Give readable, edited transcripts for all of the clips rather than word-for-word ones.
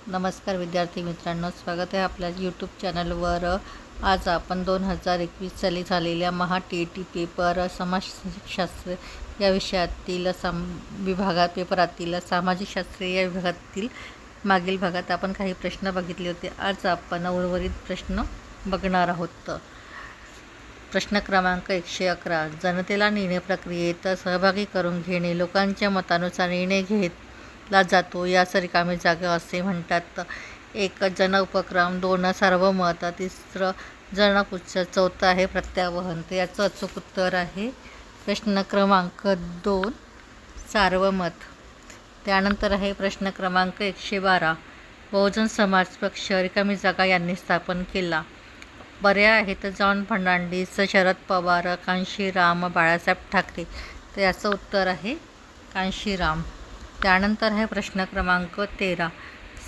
नमस्कार विद्यार्थी मित्रांनो, स्वागत आहे आपल्या यूट्यूब चॅनलवर। आज आपण 2021 साली झालेल्या महा-टी-ई-टी पेपर समाजशास्त्र या विषयातील पेपरातील सामाजिक शास्त्र या विभागातील मागील भागात आपण काही प्रश्न बघितले होते। आज आपण उर्वरित प्रश्न बघणार आहोत। प्रश्न क्रमांक 111, जनतेला निर्णय प्रक्रियेत सहभागी करून घेणे, लोकांच्या मतानुसार निर्णय घेतला जातो यास रिकामी जागा असे म्हणतात। 1 जन उपक्रम, 2 सार्वमत, 3 जनपुच्छ, 4 आहे प्रत्यावहन। तर याचं अचूक उत्तर आहे प्रश्न क्रमांक 2 सार्वमत। त्यानंतर आहे प्रश्न क्रमांक 112, बहुजन समाज पक्ष रिकामी जागा यांनी स्थापन केला। पर्याय आहेत जॉन फर्नांडिस, शरद पवार, कांशीराम, बाळासाहेब ठाकरे। तर याचं उत्तर आहे कांशीराम। त्यानंतर आहे प्रश्न क्रमांक 13,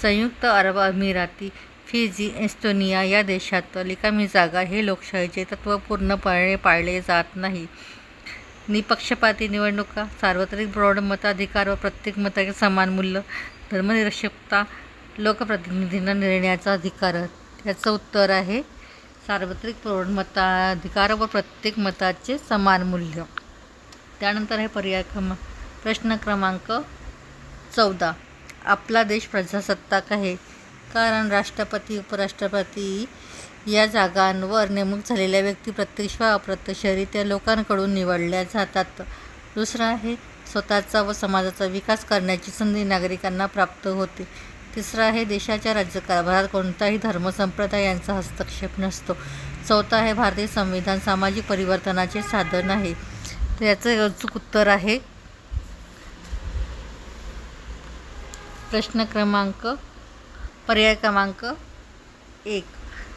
संयुक्त अरब अमिराती, फिजी, एस्टोनिया या देशात रिकामी जागा हे लोकशाहीचे तत्त्व पूर्णपणे पाळले जात नाही। निपक्षपाती निवडणुका, सार्वत्रिक प्रौढ मताधिकार व प्रत्येक मताचे समान मूल्य, धर्मनिरपेक्षता, लोकप्रतिनिधींना निर्णयाचा अधिकार। याचं उत्तर आहे सार्वत्रिक प्रौढ मताधिकार व प्रत्येक मताचे समान मूल्य। त्यानंतर आहे प्रश्न क्रमांक 14, आपला देश प्रजासत्ताक आहे कारण राष्ट्रपती, उपराष्ट्रपती या जागांवर नेमणूक झालेल्या व्यक्ती प्रत्यक्ष व अप्रत्यक्षरित्या लोकांकडून निवडल्या जातात। दुसरं आहे स्वतःचा व समाजाचा विकास करण्याची संधी नागरिकांना प्राप्त होते। तिसरं आहे देशाच्या राज्यकारभारात कोणताही धर्मसंप्रदाय यांचा हस्तक्षेप नसतो। 4 आहे भारतीय संविधान सामाजिक परिवर्तनाचे साधन आहे। तर याचं अचूक उत्तर आहे पर्याय क्रमांक 1,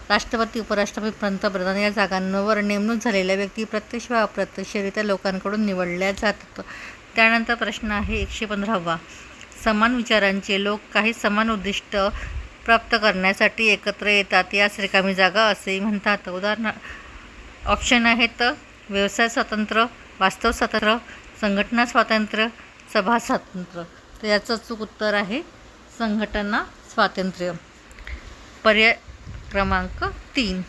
राष्ट्रपती, उपराष्ट्रपती, पंतप्रधान या जागांवर नेमणूक झालेल्या व्यक्ती प्रत्यक्ष व अप्रत्यक्षरित्या लोकांकडून निवडल्या जातात। त्यानंतर प्रश्न आहे 115वा, समान विचारांचे लोक काही समान उद्दिष्ट प्राप्त करण्यासाठी एकत्र येतात यास रिकामी जागा असेही म्हणतात। ऑप्शन आहेत व्यवसाय स्वातंत्र्य, वास्तव स्वातंत्र्य, संघटना स्वातंत्र्य, सभा स्वातंत्र्य। तर याचं अचूक उत्तर आहे संघटना स्वातंत्र्य। पर्याय क्रमांक 3,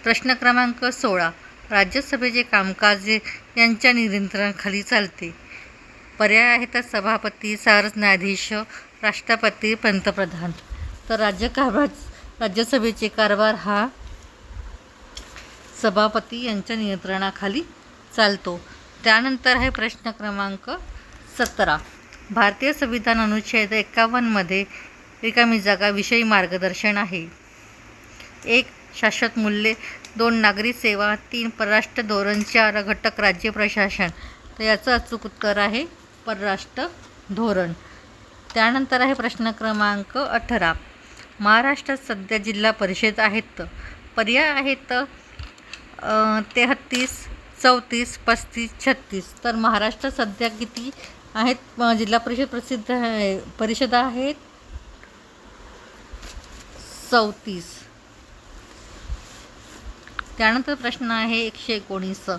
प्रश्न क्रमांक 16, राज्यसभेचे कामकाज यांच्या नियंत्रणाखाली चालते। पर्याय आहेत सभापती, सरन्यायाधीश, राष्ट्रपती, पंतप्रधान। तर राज्यसभेचे कारभार हा सभापती यांच्या नियंत्रणाखाली चालतो। त्यानंतर आहे प्रश्न क्रमांक 17, भारतीय संविधान अनुच्छेद 51 मध्ये रिकामी जागा विषयी मार्गदर्शन आहे। 1 शाश्वत मूल्ये, 2 नागरी सेवा, 3 परराष्ट्र धोरण, 4 घटक राज्य प्रशासन। तर याचं अचूक उत्तर आहे परराष्ट्र धोरण। त्यानंतर आहे प्रश्न क्रमांक 18, महाराष्ट्रात सध्या जिल्हा परिषद आहेत। पर्याय आहेत 33, 34, 35, 36। तर महाराष्ट्रात सध्या किती आहेत जिल्हा परिषद आहेत 34। त्यानंतर प्रश्न आहे 119,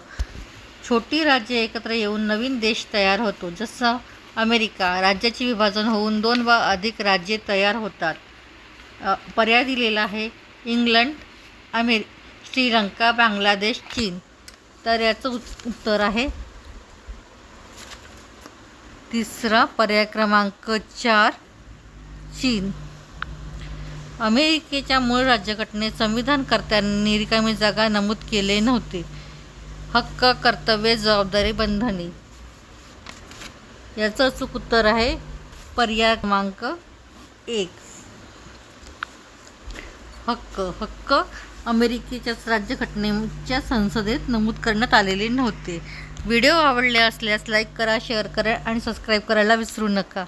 छोटी राज्ये एकत्र येऊन नवीन देश तयार होतो जसं अमेरिका, राज्याचे विभाजन होऊन 2 वा अधिक राज्ये तयार होतात। पर्याय दिलेला आहे इंग्लंड, श्रीलंका, बांगलादेश, चीन। तर याचं उत्तर आहे तिसरा पर्याय क्रमांक 4 चीन। अमेरिकेच्या मूळ राज्यघटनेत संविधानकर्त्यांनी रिकामी जागा नमूद केले नव्हते। हक्क, कर्तव्ये, जबाबदारी, बंधने। याचं अचूक उत्तर आहे पर्याय क्रमांक 1 हक्क अमेरिकेच्या राज्यघटनेच्या संसदेत नमूद करण्यात आलेले नव्हते। व्हिडिओ आवडले असल्यास लाईक करा, शेअर करा आणि सबस्क्राईब करायला विसरू नका।